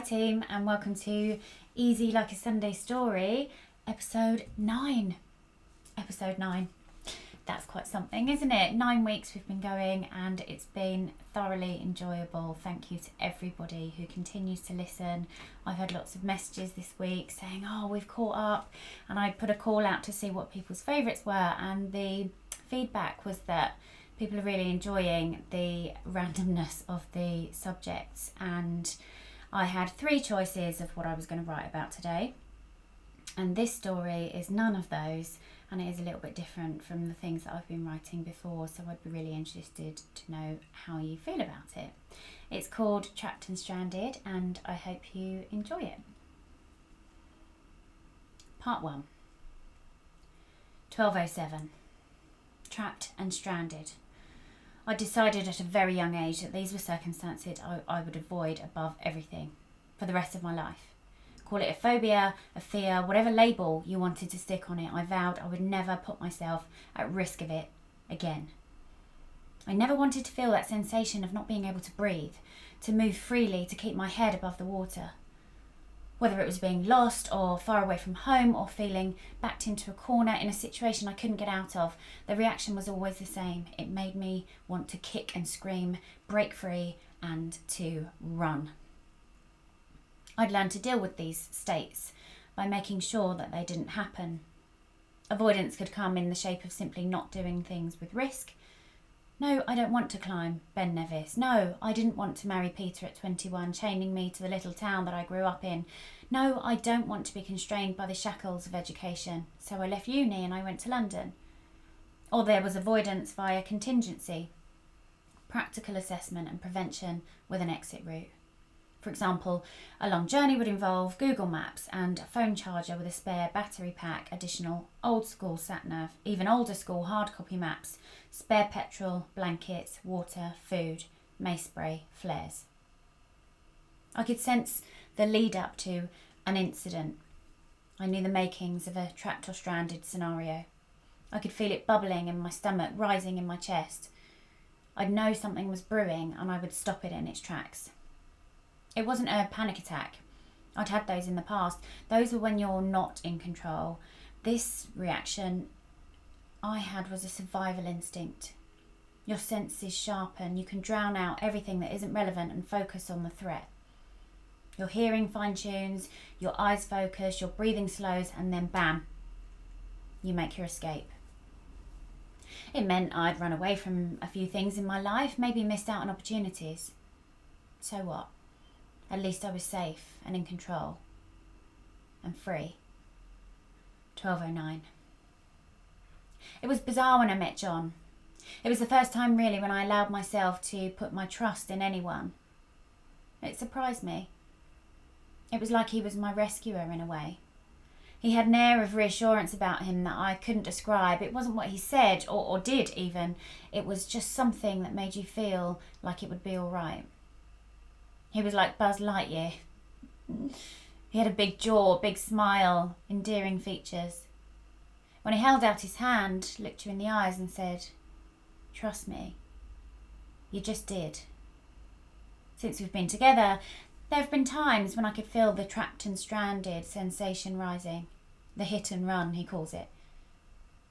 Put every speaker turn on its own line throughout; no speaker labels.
team, and welcome to Easy Like a Sunday Story, episode 9. Episode 9. That's quite something, isn't it? 9 weeks we've been going and it's been thoroughly enjoyable. Thank you to everybody who continues to listen. I've had lots of messages this week saying, oh, we've caught up, and I put a call out to see what people's favourites were, and the feedback was that people are really enjoying the randomness of the subjects, and I had 3 choices of what I was going to write about today, and this story is none of those, and it is a little bit different from the things that I've been writing before, so I'd be really interested to know how you feel about it. It's called Trapped and Stranded, and I hope you enjoy it. Part 1. 12:07. Trapped and stranded. I decided at a very young age that these were circumstances I would avoid above everything for the rest of my life. Call it a phobia, a fear, whatever label you wanted to stick on it, I vowed I would never put myself at risk of it again. I never wanted to feel that sensation of not being able to breathe, to move freely, to keep my head above the water. Whether it was being lost or far away from home or feeling backed into a corner in a situation I couldn't get out of, the reaction was always the same. It made me want to kick and scream, break free, and to run. I'd learned to deal with these states by making sure that they didn't happen. Avoidance could come in the shape of simply not doing things with risk. No, I don't want to climb Ben Nevis. No, I didn't want to marry Peter at 21, chaining me to the little town that I grew up in. No, I don't want to be constrained by the shackles of education. So I left uni and I went to London. Or there was avoidance via contingency, practical assessment and prevention with an exit route. For example, a long journey would involve Google Maps and a phone charger with a spare battery pack, additional old school sat-nav, even older school hard copy maps, spare petrol, blankets, water, food, mace spray, flares. I could sense the lead up to an incident. I knew the makings of a trapped or stranded scenario. I could feel it bubbling in my stomach, rising in my chest. I'd know something was brewing and I would stop it in its tracks. It wasn't a panic attack. I'd had those in the past. Those were when you're not in control. This reaction I had was a survival instinct. Your senses sharpen. You can drown out everything that isn't relevant and focus on the threat. Your hearing fine-tunes, your eyes focus, your breathing slows, and then bam, you make your escape. It meant I'd run away from a few things in my life, maybe missed out on opportunities. So what? At least I was safe and in control and free. 12:09. It was bizarre when I met John. It was the first time really when I allowed myself to put my trust in anyone. It surprised me. It was like he was my rescuer in a way. He had an air of reassurance about him that I couldn't describe. It wasn't what he said or did even. It was just something that made you feel like it would be all right. He was like Buzz Lightyear. He had a big jaw, big smile, endearing features. When he held out his hand, looked you in the eyes and said, "Trust me." You just did. Since we've been together, there have been times when I could feel the trapped and stranded sensation rising. The hit and run, he calls it.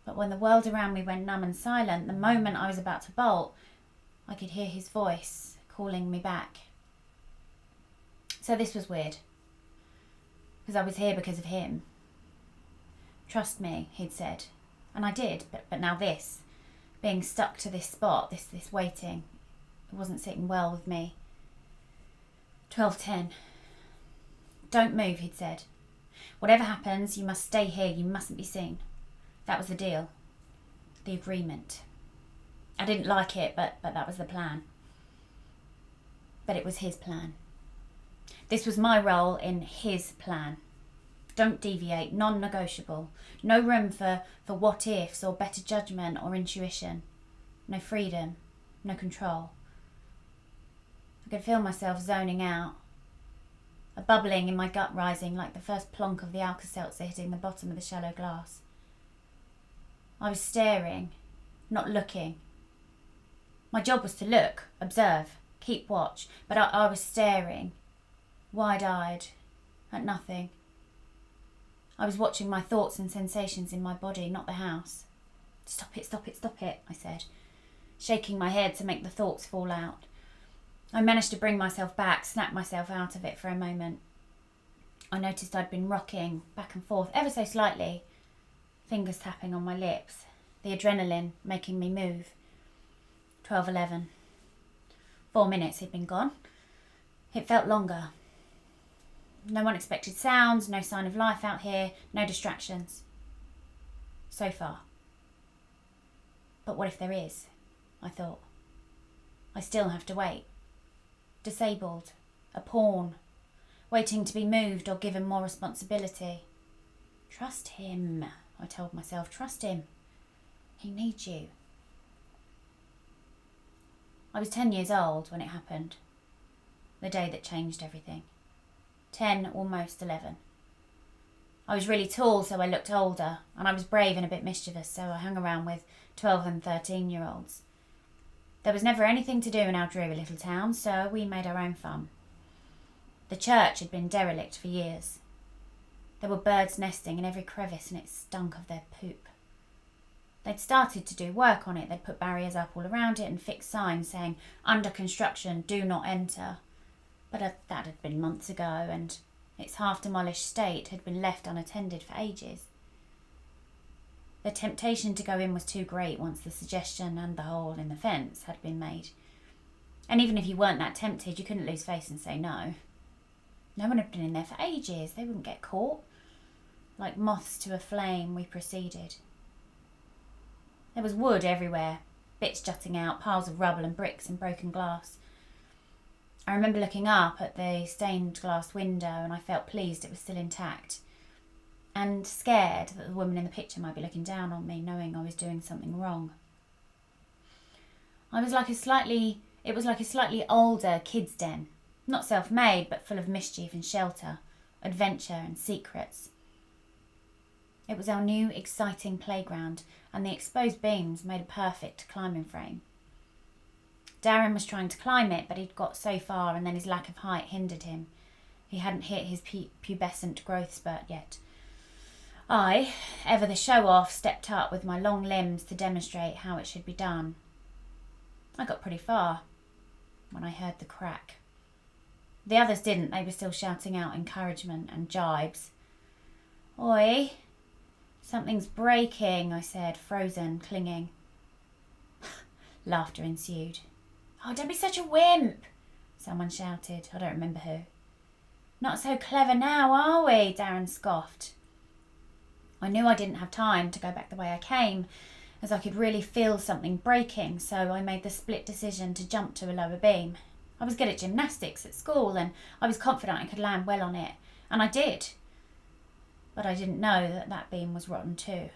But when the world around me went numb and silent, the moment I was about to bolt, I could hear his voice calling me back. So this was weird, because I was here because of him. Trust me, he'd said, and I did, but now this, being stuck to this spot, this waiting, it wasn't sitting well with me. 12:10. Don't move, he'd said. Whatever happens, you must stay here, you mustn't be seen. That was the deal, the agreement. I didn't like it, but that was the plan. But it was his plan. This was my role in his plan. Don't deviate, non-negotiable. No room for what ifs or better judgment or intuition. No freedom, no control. I could feel myself zoning out. A bubbling in my gut rising like the first plonk of the Alka-Seltzer hitting the bottom of the shallow glass. I was staring, not looking. My job was to look, observe, keep watch, but I was staring. wide-eyed, at nothing. I was watching my thoughts and sensations in my body, not the house. "Stop it, stop it, stop it," I said, shaking my head to make the thoughts fall out. I managed to bring myself back, snap myself out of it for a moment. I noticed I'd been rocking back and forth ever so slightly, fingers tapping on my lips, the adrenaline making me move. 12:11. 4 minutes he'd been gone. It felt longer. No unexpected sounds, no sign of life out here, no distractions. So far. But what if there is? I thought. I still have to wait. Disabled. A pawn. Waiting to be moved or given more responsibility. Trust him, I told myself. Trust him. He needs you. I was 10 years old when it happened. The day that changed everything. 10, almost 11. I was really tall, so I looked older, and I was brave and a bit mischievous, so I hung around with 12 and 13-year-olds. There was never anything to do in our dreary little town, so we made our own fun. The church had been derelict for years. There were birds nesting in every crevice, and it stunk of their poop. They'd started to do work on it. They'd put barriers up all around it and fixed signs saying, "Under construction, do not enter." But that had been months ago, and its half-demolished state had been left unattended for ages. The temptation to go in was too great once the suggestion and the hole in the fence had been made. And even if you weren't that tempted, you couldn't lose face and say no. No one had been in there for ages. They wouldn't get caught. Like moths to a flame, we proceeded. There was wood everywhere, bits jutting out, piles of rubble and bricks and broken glass. I remember looking up at the stained glass window, and I felt pleased it was still intact, and scared that the woman in the picture might be looking down on me, knowing I was doing something wrong. It was like a slightly older kid's den, not self-made, but full of mischief and shelter, adventure and secrets. It was our new, exciting playground, and the exposed beams made a perfect climbing frame. Darren was trying to climb it, but he'd got so far and then his lack of height hindered him. He hadn't hit his pubescent growth spurt yet. I, ever the show-off, stepped up with my long limbs to demonstrate how it should be done. I got pretty far when I heard the crack. The others didn't. They were still shouting out encouragement and jibes. "Oi, something's breaking," I said, frozen, clinging. Laughter ensued. "Oh, don't be such a wimp," someone shouted. I don't remember who. "Not so clever now, are we?" Darren scoffed. I knew I didn't have time to go back the way I came, as I could really feel something breaking, so I made the split decision to jump to a lower beam. I was good at gymnastics at school, and I was confident I could land well on it, and I did. But I didn't know that that beam was rotten too.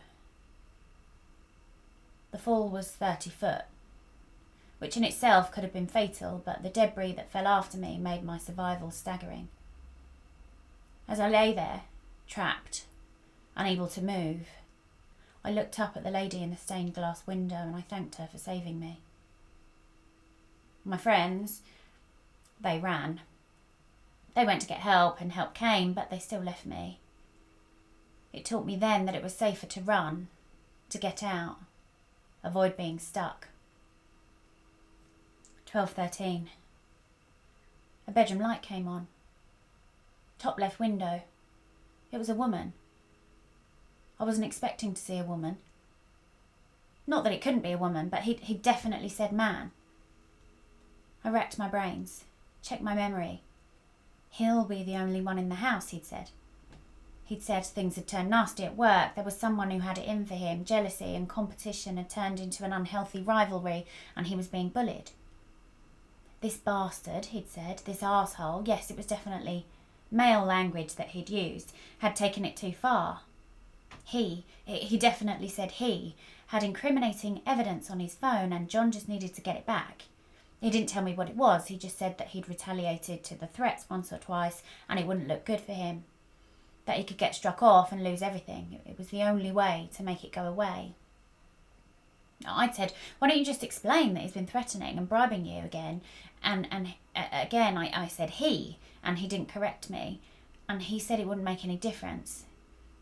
The fall was 30 foot, which in itself could have been fatal, but the debris that fell after me made my survival staggering. As I lay there, trapped, unable to move, I looked up at the lady in the stained glass window and I thanked her for saving me. My friends, they ran. They went to get help and help came, but they still left me. It taught me then that it was safer to run, to get out, avoid being stuck. 12:13. A bedroom light came on. Top left window. It was a woman. I wasn't expecting to see a woman. Not that it couldn't be a woman, but he'd definitely said man. I racked my brains, checked my memory. "He'll be the only one in the house," he'd said. He'd said things had turned nasty at work. There was someone who had it in for him. Jealousy and competition had turned into an unhealthy rivalry, and he was being bullied. "This bastard," he'd said, "this arsehole," yes, it was definitely male language that he'd used, had taken it too far. He definitely said he, had incriminating evidence on his phone, and John just needed to get it back. He didn't tell me what it was. He just said that he'd retaliated to the threats once or twice, and it wouldn't look good for him. That he could get struck off and lose everything. It was the only way to make it go away. I'd said, "Why don't you just explain that he's been threatening and bribing you again?" And again I said he, and he didn't correct me, and he said it wouldn't make any difference.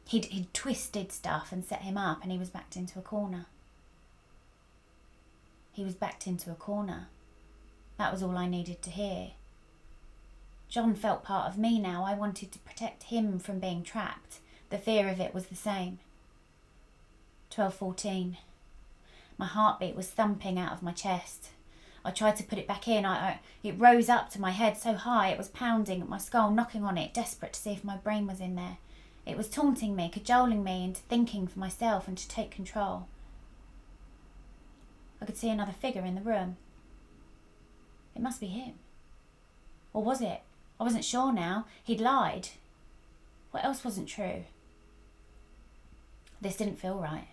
He'd twisted stuff and set him up, and he was backed into a corner. That was all I needed to hear. John felt part of me now. I wanted to protect him from being trapped. The fear of it was the same. 12:14. My heartbeat was thumping out of my chest. I tried to put it back in. It rose up to my head so high it was pounding at my skull, knocking on it, desperate to see if my brain was in there. It was taunting me, cajoling me into thinking for myself and to take control. I could see another figure in the room. It must be him. Or was it? I wasn't sure now. He'd lied. What else wasn't true? This didn't feel right.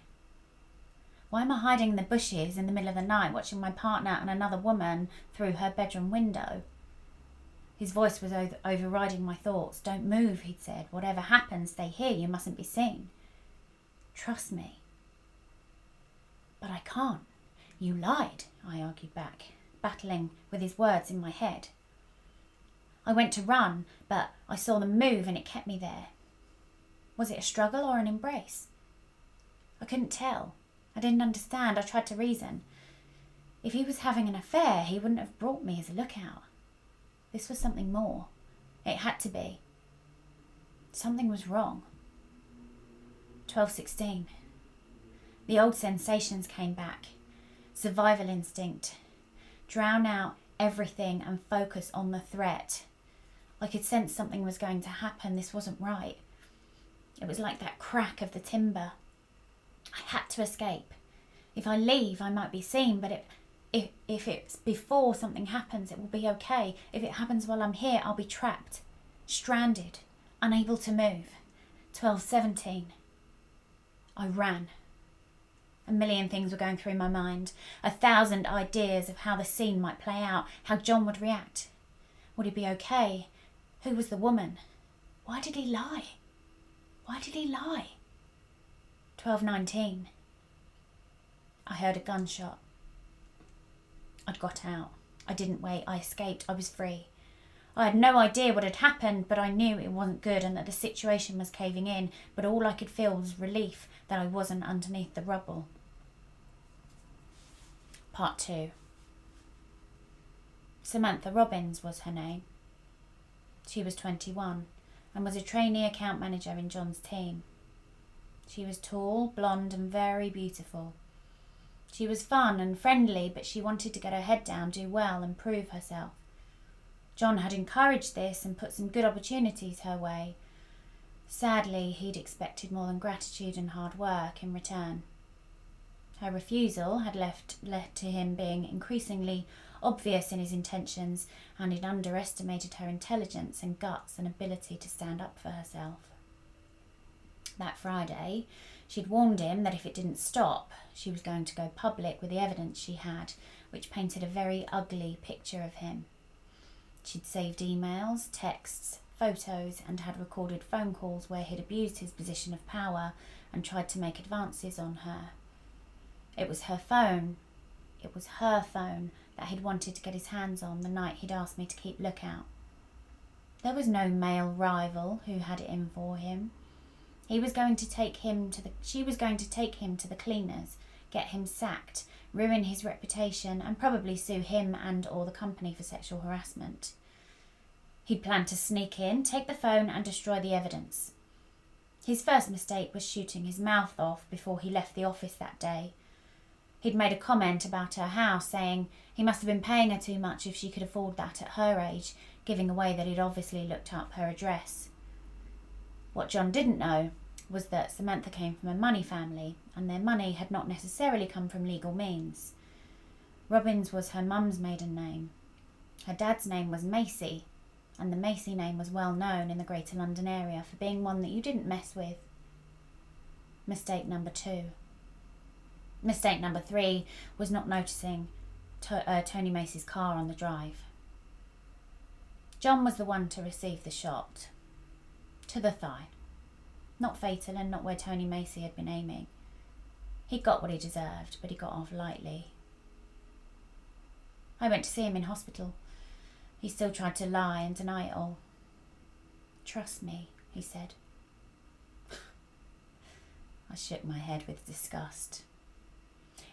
Why am I hiding in the bushes in the middle of the night, watching my partner and another woman through her bedroom window? His voice was overriding my thoughts. Don't move, he'd said. Whatever happens, stay here. You mustn't be seen. Trust me. But I can't. You lied, I argued back, battling with his words in my head. I went to run, but I saw them move and it kept me there. Was it a struggle or an embrace? I couldn't tell. I didn't understand. I tried to reason. If he was having an affair, he wouldn't have brought me as a lookout. This was something more. It had to be. Something was wrong. 12:16. The old sensations came back. Survival instinct. Drown out everything and focus on the threat. I could sense something was going to happen. This wasn't right. It was like that crack of the timber. I had to escape. If I leave, I might be seen, but if it's before something happens, it will be okay. If it happens while I'm here, I'll be trapped, stranded, unable to move. 12:17. I ran. A million things were going through my mind. 1,000 ideas of how the scene might play out, how John would react. Would he be okay? Who was the woman? Why did he lie? 12:19. I heard a gunshot. I'd got out. I didn't wait. I escaped. I was free. I had no idea what had happened, but I knew it wasn't good and that the situation was caving in, but all I could feel was relief that I wasn't underneath the rubble. Part 2. Samantha Robbins was her name. She was 21 and was a trainee account manager in John's team. She was tall, blonde and very beautiful. She was fun and friendly, but she wanted to get her head down, do well and prove herself. John had encouraged this and put some good opportunities her way. Sadly, he'd expected more than gratitude and hard work in return. Her refusal had led to him being increasingly obvious in his intentions, and he'd underestimated her intelligence and guts and ability to stand up for herself. That Friday, she'd warned him that if it didn't stop, she was going to go public with the evidence she had, which painted a very ugly picture of him. She'd saved emails, texts, photos, and had recorded phone calls where he'd abused his position of power and tried to make advances on her. It was her phone that he'd wanted to get his hands on the night he'd asked me to keep lookout. There was no male rival who had it in for him. She was going to take him to the cleaners, get him sacked, ruin his reputation, and probably sue him and or the company for sexual harassment. He'd planned to sneak in, take the phone, and destroy the evidence. His first mistake was shooting his mouth off before he left the office that day. He'd made a comment about her house, saying he must have been paying her too much if she could afford that at her age, giving away that he'd obviously looked up her address. What John didn't know was that Samantha came from a money family, and their money had not necessarily come from legal means. Robbins was her mum's maiden name. Her dad's name was Macy, and the Macy name was well known in the Greater London area for being one that you didn't mess with. Mistake number 2. Mistake number 3 was not noticing Tony Macy's car on the drive. John was the one to receive the shot. To the thigh. Not fatal and not where Tony Macy had been aiming. He got what he deserved, but he got off lightly. I went to see him in hospital. He still tried to lie and deny it all. Trust me, he said. I shook my head with disgust.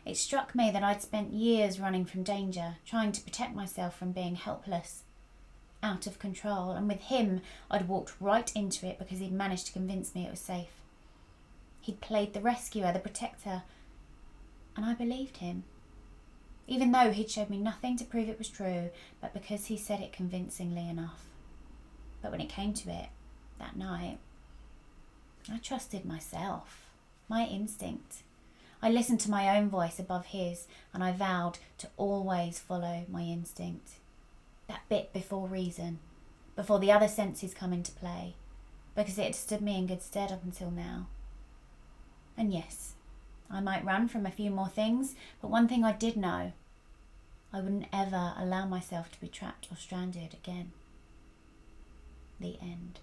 It struck me that I'd spent years running from danger, trying to protect myself from being helpless, out of control, and with him I'd walked right into it because he'd managed to convince me it was safe. He'd played the rescuer, the protector, and I believed him. Even though he'd showed me nothing to prove it was true, but because he said it convincingly enough. But when it came to it, that night, I trusted myself, my instinct. I listened to my own voice above his, and I vowed to always follow my instinct. That bit before reason, before the other senses come into play, because it had stood me in good stead up until now. And yes, I might run from a few more things, but one thing I did know, I wouldn't ever allow myself to be trapped or stranded again. The end.